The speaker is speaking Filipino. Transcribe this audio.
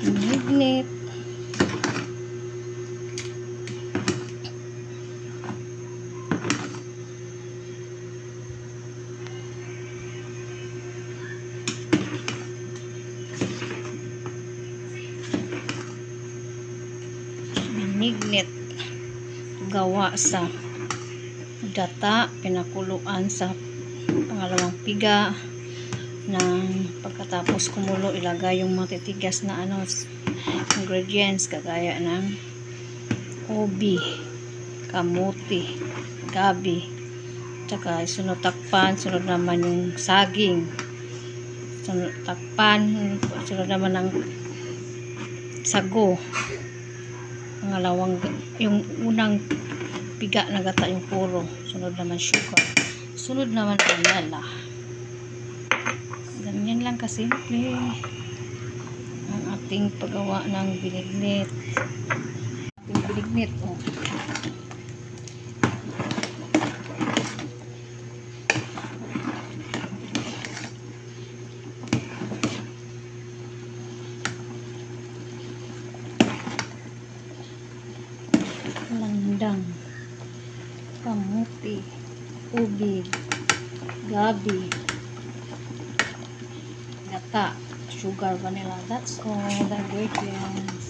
Init. Binignit. Gawa sa gata, pinakuluan sa pangalawang piga. Pagkatapos kumulo, ilagay yung matitigas na ingredients kagaya ng ubi, kamuti, gabi, tsaka sunod takpan, sunod naman yung saging, sunod takpan, sunod naman ng sago, pangalawang, yung unang piga na gata yung puro, sunod naman sugar, sunod naman vanilla. Ganyan lang kasimple ang ating paggawa ng binignit. Ating binignit, oh. Landang, kamuti, ubi, gabi, gata, sugar, vanilla. That's all the ingredients.